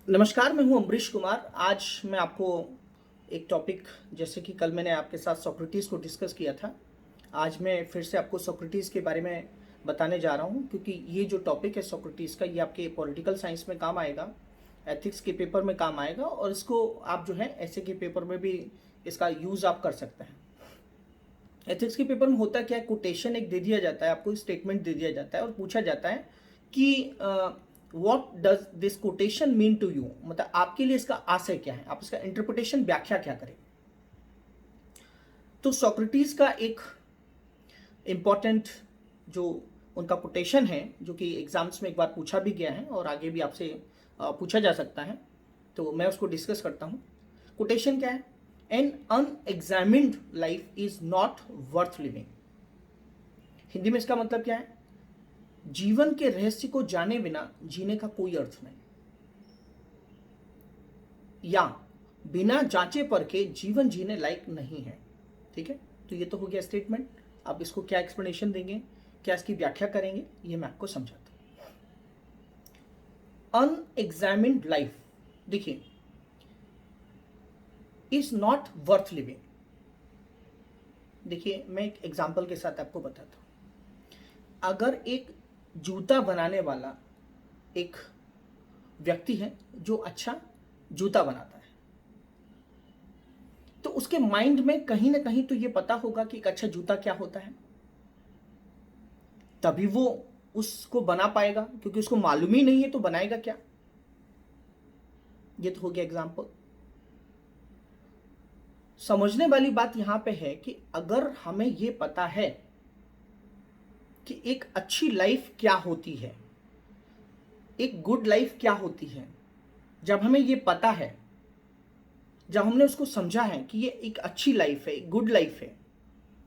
नमस्कार, मैं हूं अमरीश कुमार। आज मैं आपको एक टॉपिक, जैसे कि कल मैंने आपके साथ सोक्रेटिस को डिस्कस किया था, आज मैं फिर से आपको सोक्रेटिस के बारे में बताने जा रहा हूं, क्योंकि ये जो टॉपिक है सोक्रेटिस का, ये आपके पॉलिटिकल साइंस में काम आएगा, एथिक्स के पेपर में काम आएगा, और इसको आप जो है ऐसे के पेपर में भी इसका यूज़ आप कर सकते हैं। एथिक्स के पेपर में होता क्या है, कोटेशन एक दे दिया जाता है, आपको स्टेटमेंट दे दिया जाता है और पूछा जाता है कि what does this quotation mean to you, मतलब आपके लिए इसका आशय क्या है, आप इसका इंटरप्रिटेशन, व्याख्या क्या करें। तो सोक्रेटिस का एक इम्पॉर्टेंट जो उनका कोटेशन है, जो कि एग्जाम्स में एक बार पूछा भी गया है और आगे भी आपसे पूछा जा सकता है, तो मैं उसको डिस्कस करता हूँ। कोटेशन क्या है? An unexamined life is not worth living. Hindi में इसका मतलब क्या है? जीवन के रहस्य को जाने बिना जीने का कोई अर्थ नहीं, या बिना जांचे परखे जीवन जीने लायक नहीं है। ठीक है, तो ये तो हो गया स्टेटमेंट। अब इसको क्या एक्सप्लेनेशन देंगे, क्या इसकी व्याख्या करेंगे, ये मैं आपको समझाता हूं। अनएग्जामिन्ड लाइफ, देखिए, इज नॉट वर्थ लिविंग। देखिए, मैं एक एग्जाम्पल के साथ आपको बताता हूं। अगर एक जूता बनाने वाला एक व्यक्ति है जो अच्छा जूता बनाता है, तो उसके माइंड में कहीं ना कहीं तो ये पता होगा कि एक अच्छा जूता क्या होता है, तभी वो उसको बना पाएगा, क्योंकि उसको मालूम ही नहीं है तो बनाएगा क्या। ये तो हो गया एग्जाम्पल। समझने वाली बात यहां पे है कि अगर हमें ये पता है कि एक अच्छी लाइफ क्या होती है, एक गुड लाइफ क्या होती है, जब हमें ये पता है, जब हमने उसको समझा है कि ये एक अच्छी लाइफ है, एक गुड लाइफ है,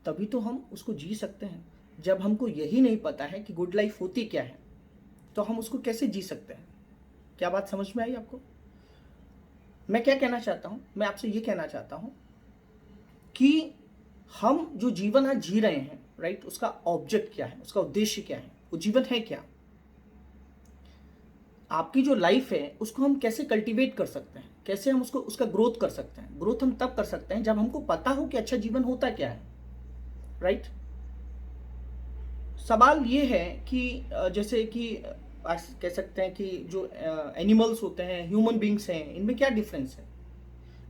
तभी तो हम उसको जी सकते हैं। जब हमको यही नहीं पता है कि गुड लाइफ होती क्या है, तो हम उसको कैसे जी सकते हैं? क्या बात समझ में आई आपको? मैं क्या कहना चाहता हूं, मैं आपसे ये कहना चाहता हूं कि हम जो जीवन आज जी रहे हैं, राइट, उसका ऑब्जेक्ट क्या है, उसका उद्देश्य क्या है, वो जीवन है क्या। आपकी जो लाइफ है उसको हम कैसे कल्टीवेट कर सकते हैं, कैसे हम उसको उसका ग्रोथ कर सकते हैं। ग्रोथ हम तब कर सकते हैं जब हमको पता हो कि अच्छा जीवन होता क्या है, राइट। सवाल ये है कि जैसे कि आज कह सकते हैं कि जो एनिमल्स होते हैं, ह्यूमन बींग्स हैं, इनमें क्या डिफरेंस है?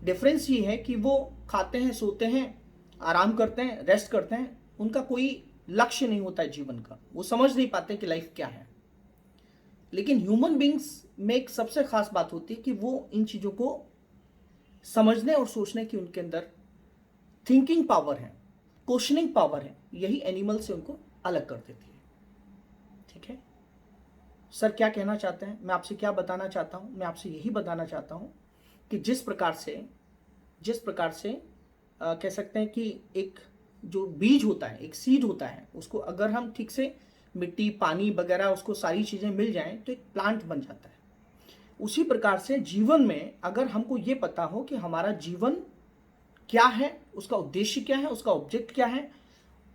डिफरेंस ये है कि वो खाते हैं, सोते हैं, आराम करते हैं, रेस्ट करते हैं, उनका कोई लक्ष्य नहीं होता है जीवन का, वो समझ नहीं पाते कि लाइफ क्या है। लेकिन ह्यूमन बींग्स में एक सबसे खास बात होती है कि वो इन चीज़ों को समझने और सोचने की उनके अंदर थिंकिंग पावर है, क्वेश्चनिंग पावर है। यही एनिमल से उनको अलग कर देती है। ठीक है सर, क्या कहना चाहते हैं? मैं आपसे क्या बताना चाहता हूं? मैं आपसे यही बताना चाहता हूं कि जिस प्रकार से कह सकते हैं कि एक जो बीज होता है, एक सीड होता है, उसको अगर हम ठीक से मिट्टी, पानी वगैरह, उसको सारी चीज़ें मिल जाएं तो एक प्लांट बन जाता है। उसी प्रकार से जीवन में अगर हमको ये पता हो कि हमारा जीवन क्या है, उसका उद्देश्य क्या है, उसका ऑब्जेक्ट क्या है,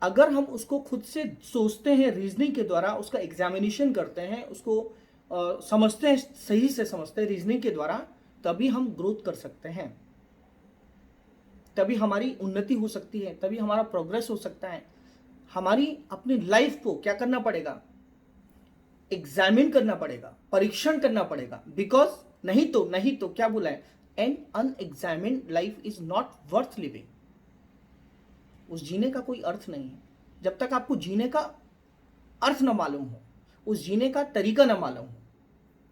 अगर हम उसको खुद से सोचते हैं, रीजनिंग के द्वारा उसका एग्जामिनेशन करते हैं, उसको समझते हैं, सही से समझते हैं रीजनिंग के द्वारा, तभी हम ग्रोथ कर सकते हैं, तभी हमारी उन्नति हो सकती है, तभी हमारा प्रोग्रेस हो सकता है। हमारी अपनी लाइफ को क्या करना पड़ेगा? एग्जामिन करना पड़ेगा, परीक्षण करना पड़ेगा। बिकॉज नहीं तो क्या बोला है? An unexamined life is not worth living. उस जीने का कोई अर्थ नहीं है जब तक आपको जीने का अर्थ न मालूम हो, उस जीने का तरीका न मालूम हो।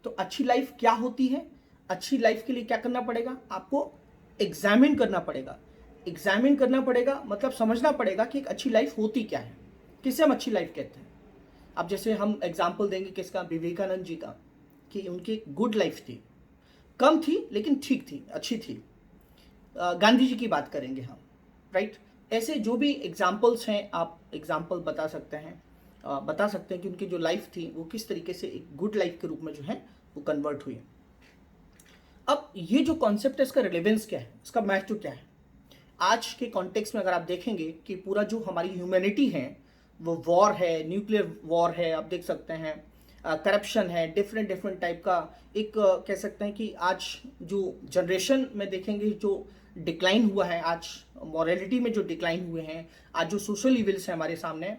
तो अच्छी लाइफ क्या होती है? अच्छी लाइफ के लिए क्या करना पड़ेगा? आपको एग्जामिन करना पड़ेगा। एग्जामिन करना पड़ेगा मतलब समझना पड़ेगा कि एक अच्छी लाइफ होती क्या है, किसे हम अच्छी लाइफ कहते हैं। अब जैसे हम एग्जाम्पल देंगे किसका? विवेकानंद जी का, कि उनकी गुड लाइफ थी, कम थी लेकिन ठीक थी, अच्छी थी। गांधी जी की बात करेंगे हम, राइट। ऐसे जो भी एग्जाम्पल्स हैं, आप एग्जाम्पल बता सकते हैं, बता सकते हैं कि उनकी जो लाइफ थी वो किस तरीके से एक गुड लाइफ के रूप में जो है वो कन्वर्ट हुई। अब ये जो कॉन्सेप्ट है, इसका रिलेवेंस क्या है, इसका महत्व क्या है आज के कॉन्टेक्स्ट में? अगर आप देखेंगे कि पूरा जो हमारी ह्यूमैनिटी है वो वॉर है, न्यूक्लियर वॉर है, आप देख सकते हैं, करप्शन है, डिफरेंट डिफरेंट टाइप का एक कह सकते हैं कि आज जो जनरेशन में देखेंगे जो डिक्लाइन हुआ है, आज मॉरलिटी में जो डिक्लाइन हुए हैं, आज जो सोशल इविल्स हैं हमारे सामने,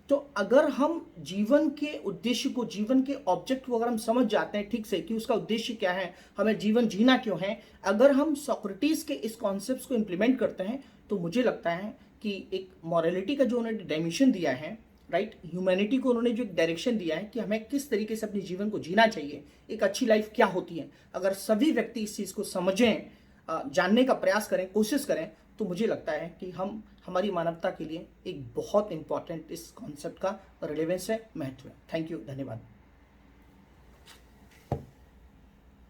तो अगर हम जीवन के उद्देश्य को, जीवन के ऑब्जेक्ट को अगर हम समझ जाते हैं ठीक से कि उसका उद्देश्य क्या है, हमें जीवन जीना क्यों है, अगर हम सोक्रेटिस के इस कॉन्सेप्ट्स को इम्प्लीमेंट करते हैं, तो मुझे लगता है कि एक मॉरलिटी का जो उन्होंने डायमेंशन दिया है, राइट, ह्यूमैनिटी को उन्होंने जो एक डायरेक्शन दिया है कि हमें किस तरीके से अपने जीवन को जीना चाहिए, एक अच्छी लाइफ क्या होती है, अगर सभी व्यक्ति इस चीज़ को समझें, जानने का प्रयास करें, कोशिश करें, तो मुझे लगता है कि हम हमारी मानवता के लिए एक बहुत इंपॉर्टेंट इस कॉन्सेप्ट का रिलेवेंस है, महत्व है। थैंक यू, धन्यवाद।